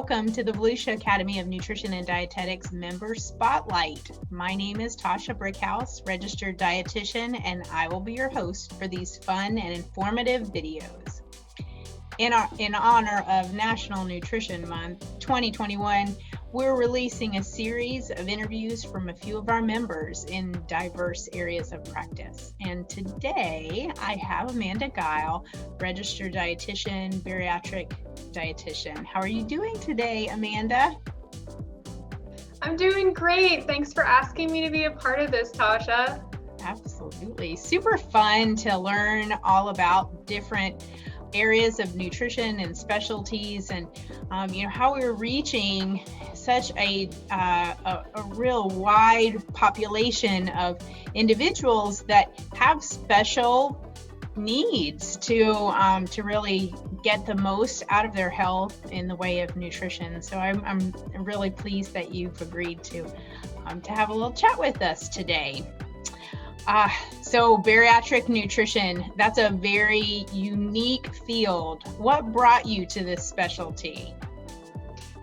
welcome to the Volusia Academy of Nutrition and Dietetics Member Spotlight. My name is Tasha Brickhouse, registered dietitian, and I will be your host for these fun and informative videos. In honor of National Nutrition Month 2021, we're releasing a series of interviews from a few of our members in diverse areas of practice. And today I have Amanda Geil, registered dietitian, bariatric dietitian. How are you doing today, Amanda? I'm doing great. Thanks for asking me to be a part of this, Tasha. Absolutely. Super fun to learn all about different areas of nutrition and specialties, and how we're reaching such a real wide population of individuals that have special needs to really get the most out of their health in the way of nutrition. So I'm really pleased that you've agreed to have a little chat with us today. So bariatric nutrition, that's a very unique field. What brought you to this specialty?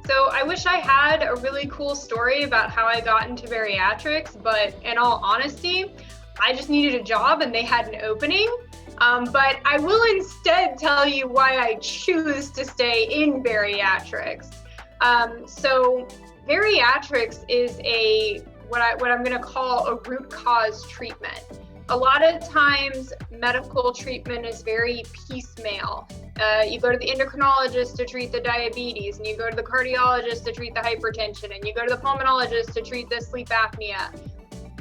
So I wish I had a really cool story about how I got into bariatrics, but in all honesty, I just needed a job and they had an opening. But I will instead tell you why I choose to stay in bariatrics. So bariatrics is what I'm going to call a root cause treatment. A lot of times medical treatment is very piecemeal. You go to the endocrinologist to treat the diabetes, and you go to the cardiologist to treat the hypertension, and you go to the pulmonologist to treat the sleep apnea.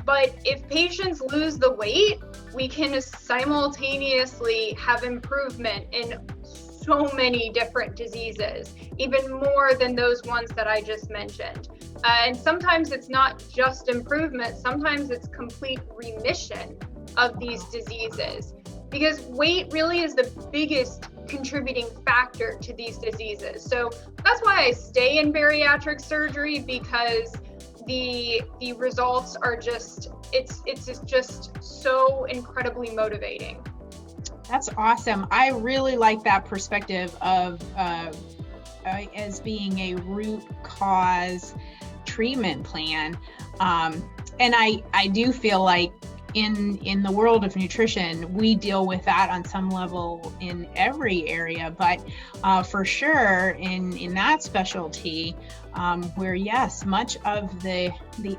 But if patients lose the weight, we can simultaneously have improvement in so many different diseases, even more than those ones that I just mentioned. And sometimes it's not just improvement, sometimes it's complete remission of these diseases, because weight really is the biggest contributing factor to these diseases. So that's why I stay in bariatric surgery, because the results are just, it's just so incredibly motivating. That's awesome. I really like that perspective of as being a root cause treatment plan. And I do feel like in the world of nutrition, we deal with that on some level in every area, but for sure in that specialty, where yes, much of the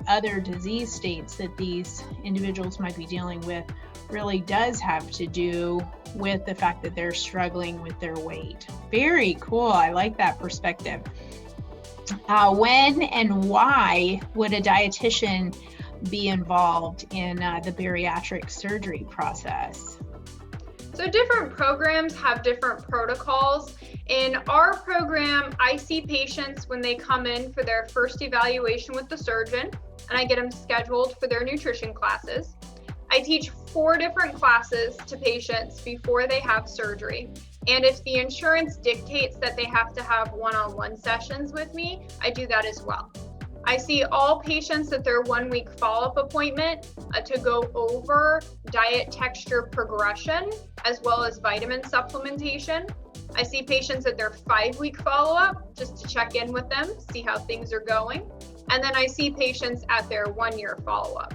other disease states that these individuals might be dealing with really does have to do with the fact that they're struggling with their weight. Very cool. I like that perspective. When and why would a dietitian be involved in the bariatric surgery process? So different programs have different protocols. In our program, I see patients when they come in for their first evaluation with the surgeon, and I get them scheduled for their nutrition classes. I teach 4 different classes to patients before they have surgery. And if the insurance dictates that they have to have one-on-one sessions with me, I do that as well. I see all patients at their 1-week follow-up appointment to go over diet texture progression, as well as vitamin supplementation. I see patients at their 5-week follow-up just to check in with them, see how things are going. And then I see patients at their 1-year follow-up.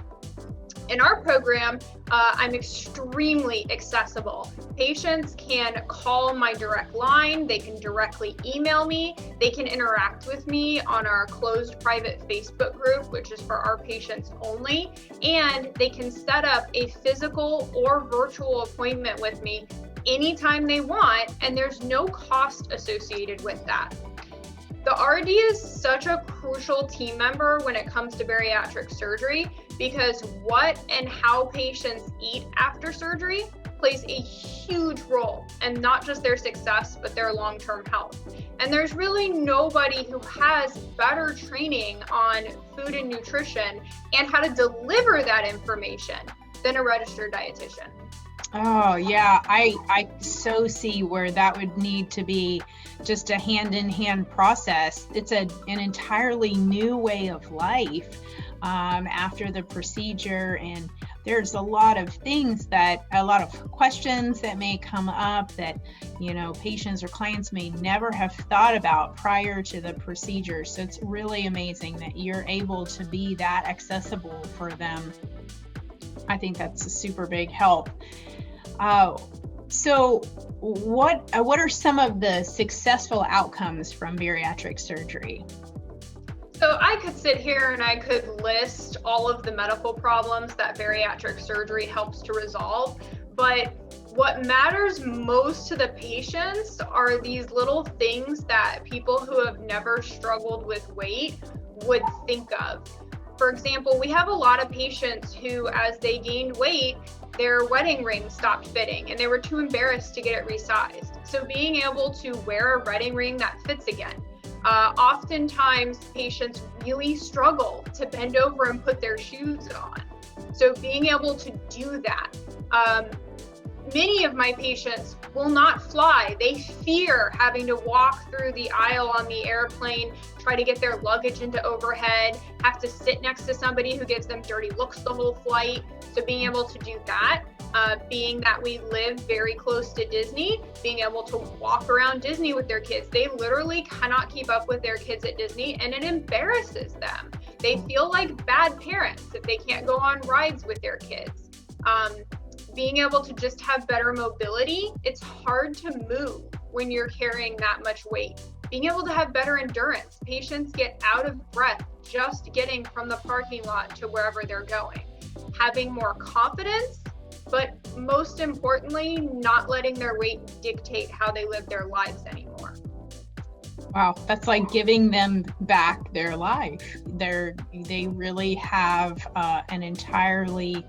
In our program, I'm extremely accessible. Patients can call my direct line, they can directly email me, they can interact with me on our closed private Facebook group, which is for our patients only, and they can set up a physical or virtual appointment with me anytime they want, and there's no cost associated with that. The RD is such a crucial team member when it comes to bariatric surgery, because what and how patients eat after surgery plays a huge role, and not just their success, but their long-term health. And there's really nobody who has better training on food and nutrition and how to deliver that information than a registered dietitian. Oh yeah, I so see where that would need to be just a hand-in-hand process. It's an entirely new way of life after the procedure, and there's a lot of questions that may come up that, patients or clients may never have thought about prior to the procedure. So it's really amazing that you're able to be that accessible for them. I think that's a super big help. So what are some of the successful outcomes from bariatric surgery? So I could sit here and I could list all of the medical problems that bariatric surgery helps to resolve, but what matters most to the patients are these little things that people who have never struggled with weight would think of. For example, we have a lot of patients who, as they gained weight, their wedding ring stopped fitting and they were too embarrassed to get it resized. So being able to wear a wedding ring that fits again. Oftentimes patients really struggle to bend over and put their shoes on. So being able to do that. Many of my patients will not fly. They fear having to walk through the aisle on the airplane, try to get their luggage into overhead, have to sit next to somebody who gives them dirty looks the whole flight. So being able to do that, being that we live very close to Disney, being able to walk around Disney with their kids. They literally cannot keep up with their kids at Disney, and it embarrasses them. They feel like bad parents if they can't go on rides with their kids. Being able to just have better mobility, it's hard to move when you're carrying that much weight. Being able to have better endurance. Patients get out of breath just getting from the parking lot to wherever they're going. Having more confidence, but most importantly, not letting their weight dictate how they live their lives anymore. Wow, that's like giving them back their life. They really have an entirely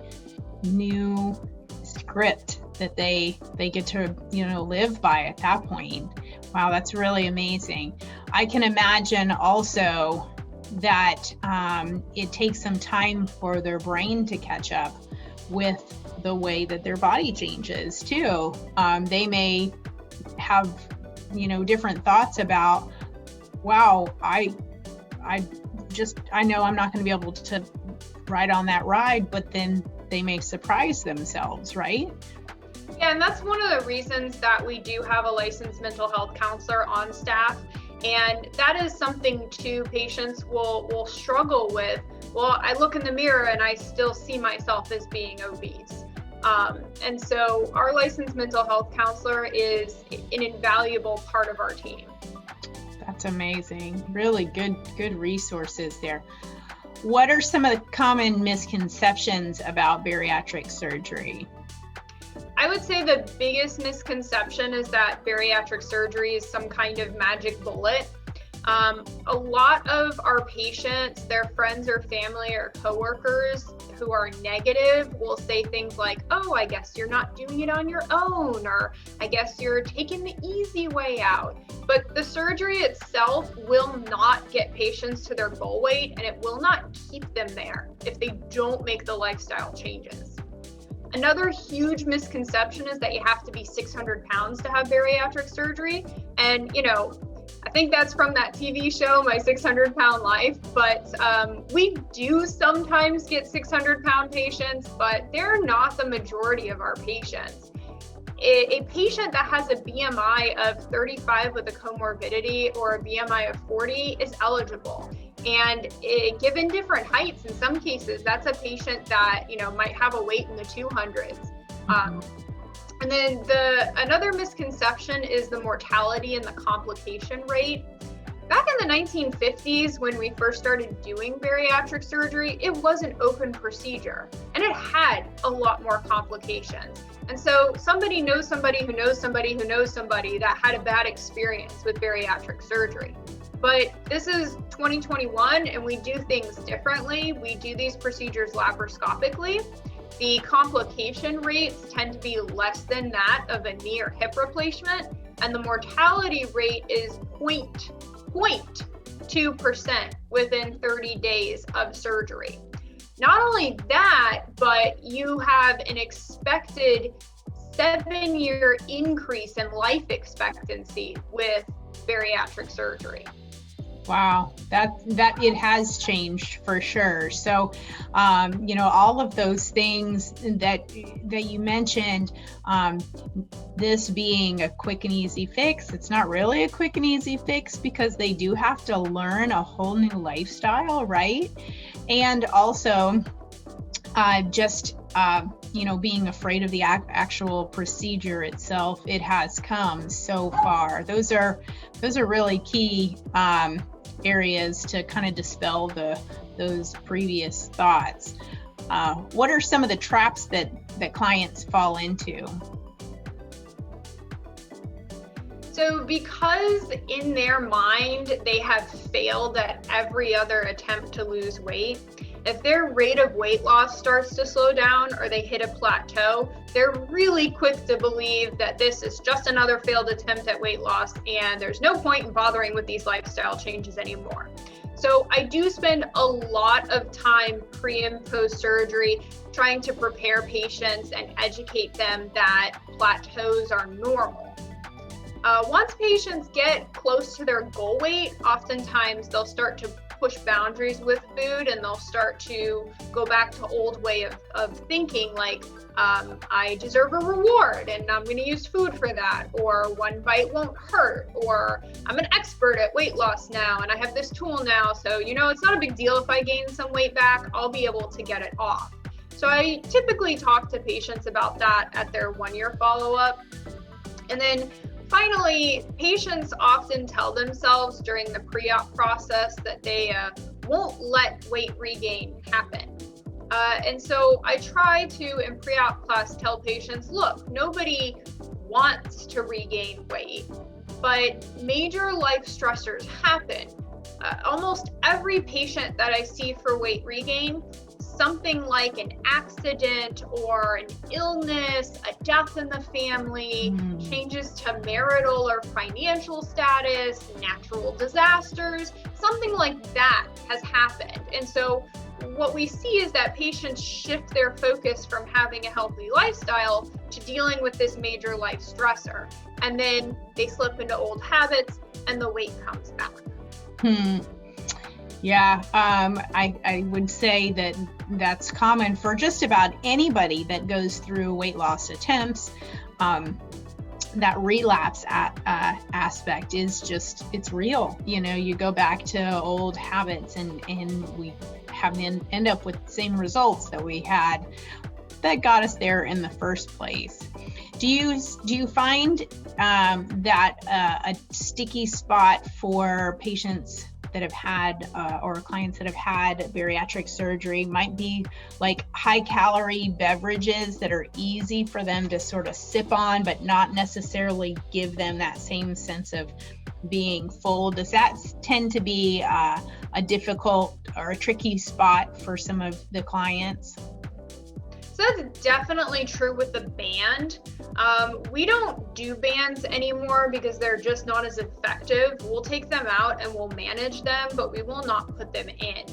new script that they get to live by at that point. Wow, that's really amazing. I can imagine also that it takes some time for their brain to catch up with the way that their body changes too. They may have different thoughts about, wow, I know I'm not going to be able to ride on that ride, but then they may surprise themselves, right? Yeah, and that's one of the reasons that we do have a licensed mental health counselor on staff. And that is something too patients will struggle with. Well, I look in the mirror and I still see myself as being obese. And so our licensed mental health counselor is an invaluable part of our team. That's amazing. Really good resources there. What are some of the common misconceptions about bariatric surgery? I would say the biggest misconception is that bariatric surgery is some kind of magic bullet. A lot of our patients, their friends or family or coworkers who are negative will say things like, oh, I guess you're not doing it on your own, or I guess you're taking the easy way out. But the surgery itself will not get patients to their goal weight, and it will not keep them there if they don't make the lifestyle changes. Another huge misconception is that you have to be 600 pounds to have bariatric surgery. And, I think that's from that TV show, My 600-Pound Life. But we do sometimes get 600-pound patients, but they're not the majority of our patients. A patient that has a BMI of 35 with a comorbidity or a BMI of 40 is eligible. And given different heights, in some cases, that's a patient that, might have a weight in the 200s. And then another misconception is the mortality and the complication rate. Back in the 1950s, when we first started doing bariatric surgery, it was an open procedure and it had a lot more complications. And so somebody knows somebody who knows somebody who knows somebody that had a bad experience with bariatric surgery. But this is 2021 and we do things differently. We do these procedures laparoscopically. The complication rates tend to be less than that of a knee or hip replacement, and the mortality rate is 0.2% within 30 days of surgery. Not only that, but you have an expected 7-year increase in life expectancy with bariatric surgery. Wow, that it has changed for sure. So, all of those things that you mentioned, this being a quick and easy fix, it's not really a quick and easy fix because they do have to learn a whole new lifestyle, right? And also, being afraid of the actual procedure itself, it has come so far. Those are really key areas to kind of dispel those previous thoughts. What are some of the traps that clients fall into? So because in their mind, they have failed at every other attempt to lose weight, if their rate of weight loss starts to slow down or they hit a plateau, they're really quick to believe that this is just another failed attempt at weight loss and there's no point in bothering with these lifestyle changes anymore. So I do spend a lot of time pre and post surgery trying to prepare patients and educate them that plateaus are normal. Once patients get close to their goal weight, oftentimes they'll start to push boundaries with food and they'll start to go back to old way of thinking, like I deserve a reward and I'm going to use food for that, or one bite won't hurt, or I'm an expert at weight loss now and I have this tool now, so it's not a big deal if I gain some weight back, I'll be able to get it off. So I typically talk to patients about that at their 1-year follow-up. And then finally, patients often tell themselves during the pre-op process that they won't let weight regain happen. And so I try to, in pre-op class, tell patients, look, nobody wants to regain weight, but major life stressors happen. Almost every patient that I see for weight regain, something like an accident or an illness, a death in the family, changes to marital or financial status, natural disasters, something like that has happened. And so what we see is that patients shift their focus from having a healthy lifestyle to dealing with this major life stressor. And then they slip into old habits and the weight comes back. Yeah, I would say that that's common for just about anybody that goes through weight loss attempts. That relapse aspect is it's real. You go back to old habits and we end up with the same results that we had that got us there in the first place. Do you find that a sticky spot for patients that have had or clients that have had bariatric surgery might be like high calorie beverages that are easy for them to sort of sip on, but not necessarily give them that same sense of being full? Does that tend to be a difficult or a tricky spot for some of the clients? So that's definitely true with the band. We don't do bands anymore because they're just not as effective. We'll take them out and we'll manage them, but we will not put them in.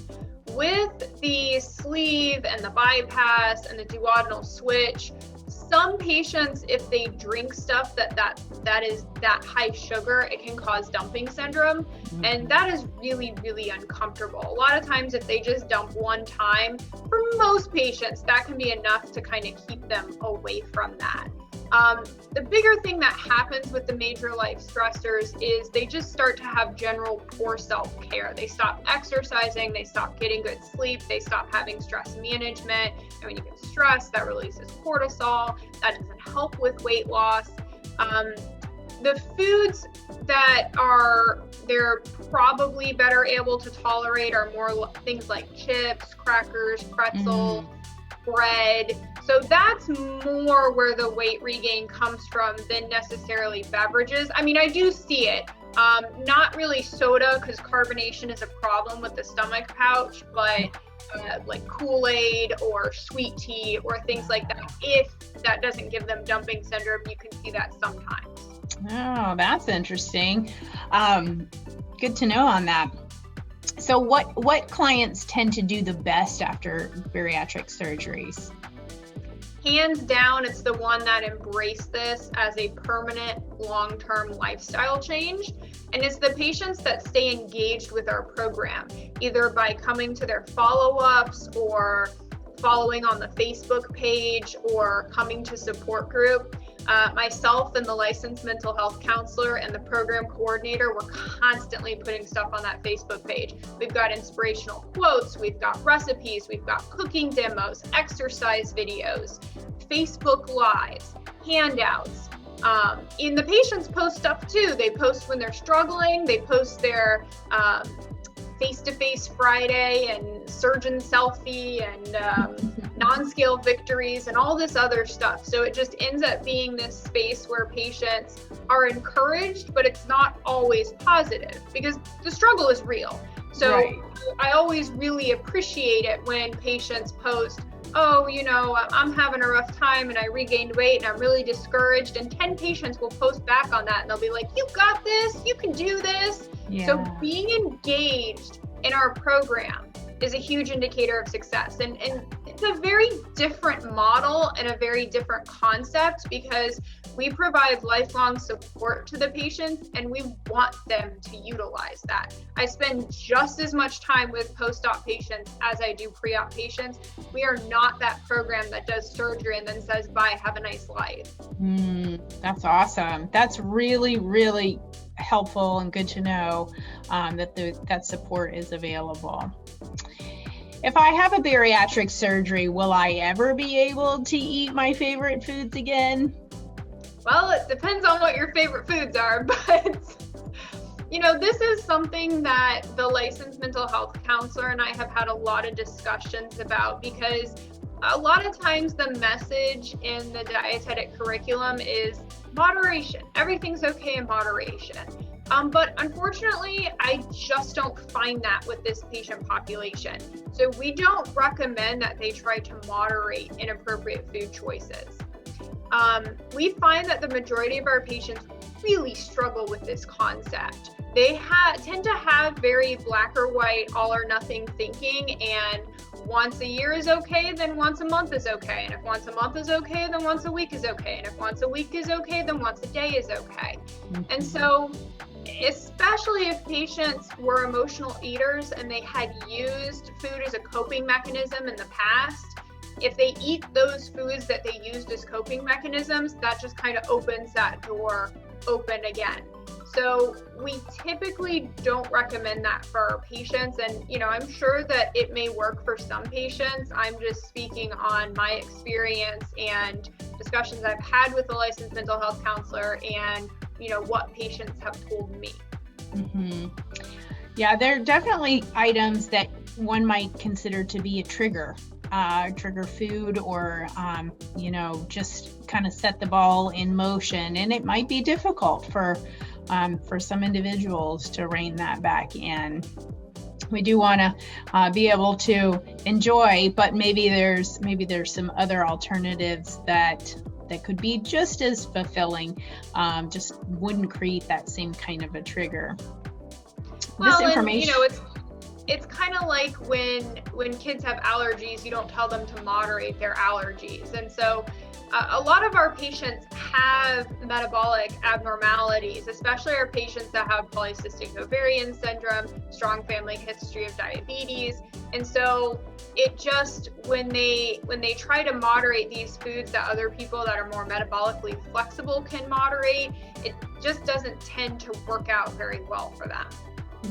With the sleeve and the bypass and the duodenal switch, some patients, if they drink stuff that is that high sugar, it can cause dumping syndrome. And that is really, really uncomfortable. A lot of times if they just dump one time, for most patients, that can be enough to kind of keep them away from that. The bigger thing that happens with the major life stressors is they just start to have general poor self-care. They stop exercising, they stop getting good sleep, they stop having stress management. And when you get stressed, that releases cortisol. That doesn't help with weight loss. The foods that they're probably better able to tolerate are more things like chips, crackers, pretzel, bread. So that's more where the weight regain comes from than necessarily beverages. I mean, I do see it. Not really soda, because carbonation is a problem with the stomach pouch, but like Kool-Aid or sweet tea or things like that. If that doesn't give them dumping syndrome, you can see that sometimes. Oh, that's interesting. Good to know on that. So what clients tend to do the best after bariatric surgeries? Hands down, it's the one that embraced this as a permanent long-term lifestyle change. And it's the patients that stay engaged with our program, either by coming to their follow-ups or following on the Facebook page or coming to support group. Myself and the licensed mental health counselor and the program coordinator, we're constantly putting stuff on that Facebook page. We've got inspirational quotes, we've got recipes, we've got cooking demos, exercise videos, Facebook Lives, handouts. And the patients post stuff too. They post when they're struggling, they post their face-to-face Friday and surgeon selfie and non-scale victories and all this other stuff. So it just ends up being this space where patients are encouraged, but it's not always positive because the struggle is real. So right. I always really appreciate it when patients post, oh, I'm having a rough time and I regained weight and I'm really discouraged. And 10 patients will post back on that and they'll be like, you got this, you can do this. Yeah. So being engaged in our program is a huge indicator of success. And it's a very different model and a very different concept because we provide lifelong support to the patients and we want them to utilize that. I spend just as much time with post-op patients as I do pre-op patients. We are not that program that does surgery and then says, bye, have a nice life. That's awesome. That's really, really helpful and good to know that support is available. If I have a bariatric surgery, will I ever be able to eat my favorite foods again? Well, it depends on what your favorite foods are, but this is something that the licensed mental health counselor and I have had a lot of discussions about because a lot of times the message in the dietetic curriculum is moderation. Everything's okay in moderation. But unfortunately, I just don't find that with this patient population. So we don't recommend that they try to moderate inappropriate food choices. We find that the majority of our patients really struggle with this concept. They tend to have very black or white, all or nothing thinking, and once a year is okay, then once a month is okay. And if once a month is okay, then once a week is okay. And if once a week is okay, then once a day is okay. And so, especially if patients were emotional eaters and they had used food as a coping mechanism in the past, if they eat those foods that they used as coping mechanisms, that just kind of opens that door open again. So we typically don't recommend that for our patients. And, I'm sure that it may work for some patients. I'm just speaking on my experience and discussions I've had with the licensed mental health counselor and, what patients have told me. Mm-hmm. Yeah, there are definitely items that one might consider to be a trigger food or, just kind of set the ball in motion. And it might be difficult for some individuals to rein that back in. We do want to be able to enjoy, but maybe there's some other alternatives that could be just as fulfilling, just wouldn't create that same kind of a trigger. Well, this information, it's kind of like when kids have allergies, you don't tell them to moderate their allergies. And so a lot of our patients have metabolic abnormalities, especially our patients that have polycystic ovarian syndrome, strong family history of diabetes. And so it just, when they try to moderate these foods that other people that are more metabolically flexible can moderate, it just doesn't tend to work out very well for them.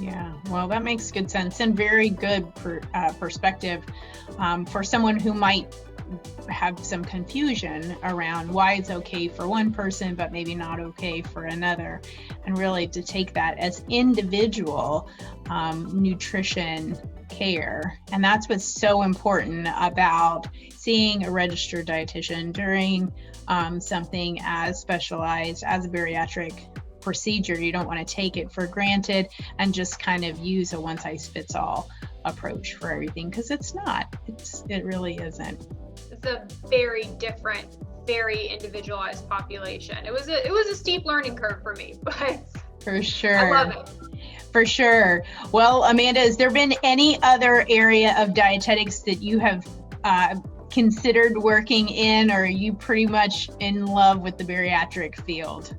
Yeah, well, that makes good sense and very good perspective for someone who might have some confusion around why it's okay for one person but maybe not okay for another, and really to take that as individual nutrition care. And that's what's so important about seeing a registered dietitian during something as specialized as a bariatric procedure. You don't want to take it for granted and just kind of use a one-size-fits-all approach for everything, because it's not. It really isn't. It's a very different, very individualized population. It was a steep learning curve for me, but for sure, I love it. For sure. Well, Amanda, has there been any other area of dietetics that you have considered working in, or are you pretty much in love with the bariatric field?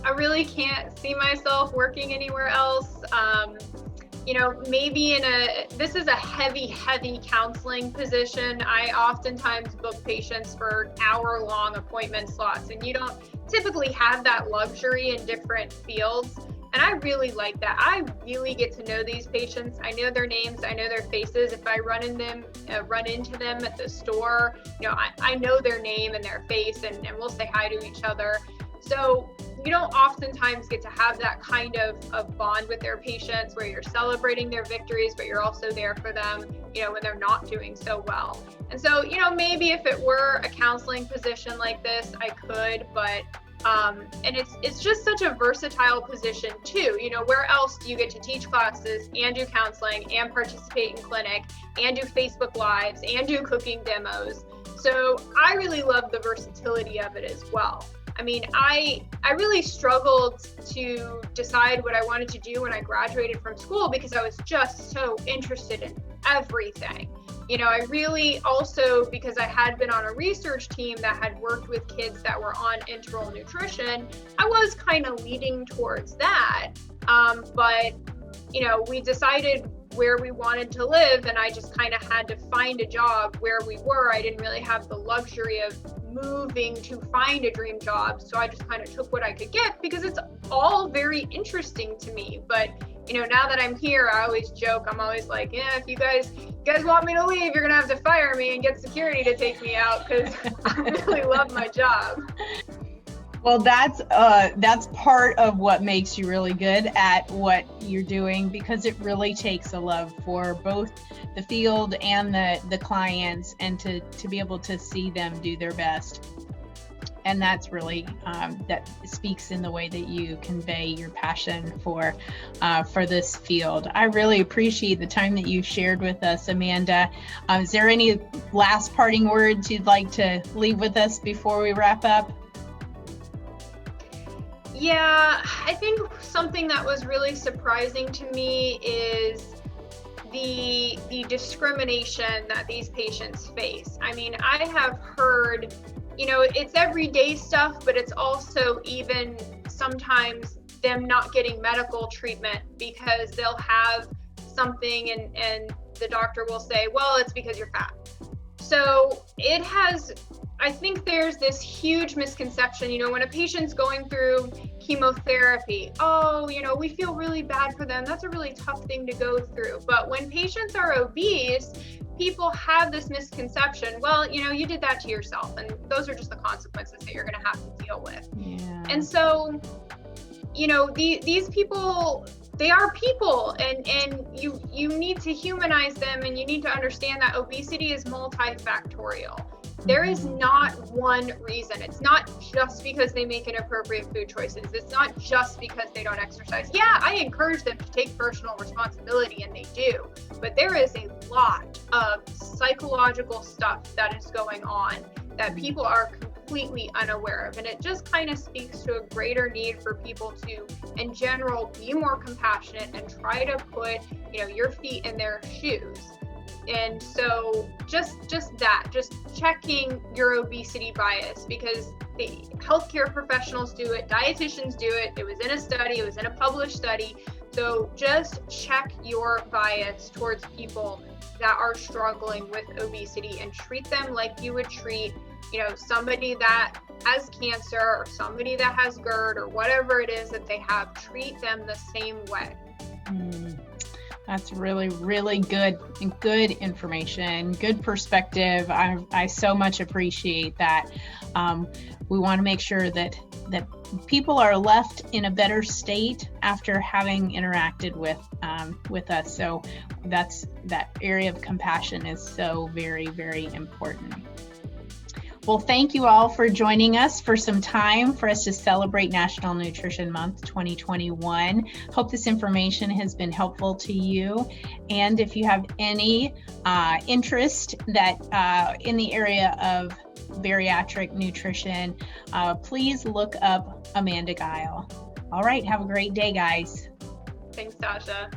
I really can't see myself working anywhere else. Maybe this is a heavy counseling position. I oftentimes book patients for hour-long appointment slots, and you don't typically have that luxury in different fields. And I really like that. I really get to know these patients. I know their names, I know their faces. If I run into them at the store, I know their name and their face, and we'll say hi to each other. So you don't oftentimes get to have that kind of bond with their patients where you're celebrating their victories, but you're also there for them, when they're not doing so well. And so, maybe if it were a counseling position like this, I could, but and it's just such a versatile position too. Where else do you get to teach classes and do counseling and participate in clinic and do Facebook Lives and do cooking demos? So I really love the versatility of it as well. I mean, I really struggled to decide what I wanted to do when I graduated from school because I was just so interested in everything. I really also, because I had been on a research team that had worked with kids that were on enteral nutrition, I was kind of leading towards that. But we decided where we wanted to live, and I just kind of had to find a job where we were. I didn't really have the luxury of moving to find a dream job, so I just kind of took what I could get because it's all very interesting to me. But now that I'm here, I always joke, I'm always like, yeah, if you guys want me to leave, you're gonna have to fire me and get security to take me out, because I really love my job. Well, that's part of what makes you really good at what you're doing, because it really takes a love for both the field and the clients, and to be able to see them do their best. And that's really, that speaks in the way that you convey your passion for this field. I really appreciate the time that you shared with us, Amanda. Is there any last parting words you'd like to leave with us before we wrap up? Yeah, I think something that was really surprising to me is the discrimination that these patients face. I mean, I have heard, it's everyday stuff, but it's also even sometimes them not getting medical treatment because they'll have something and the doctor will say, well, it's because you're fat. So I think there's this huge misconception, when a patient's going through chemotherapy, we feel really bad for them. That's a really tough thing to go through. But when patients are obese, people have this misconception, well, you did that to yourself, and those are just the consequences that you're going to have to deal with. Yeah. And so, these people, they are people, and you need to humanize them, and you need to understand that obesity is multifactorial. There is not one reason. It's not just because they make inappropriate food choices. It's not just because they don't exercise. Yeah, I encourage them to take personal responsibility, and they do. But there is a lot of psychological stuff that is going on that people are completely unaware of. And it just kind of speaks to a greater need for people to, in general, be more compassionate and try to put, your feet in their shoes. And so just checking your obesity bias, because the healthcare professionals do it, dietitians do it. It was in a study, it was in a published study. So just check your bias towards people that are struggling with obesity and treat them like you would treat, somebody that has cancer or somebody that has GERD or whatever it is that they have. Treat them the same way. That's really, really good information, good perspective. I so much appreciate that. We want to make sure that people are left in a better state after having interacted with us. So that area of compassion is so very, very important. Well, thank you all for joining us for some time for us to celebrate National Nutrition Month 2021. Hope this information has been helpful to you. And if you have any interest that in the area of bariatric nutrition, please look up Amanda Geil. All right, have a great day, guys. Thanks, Tasha.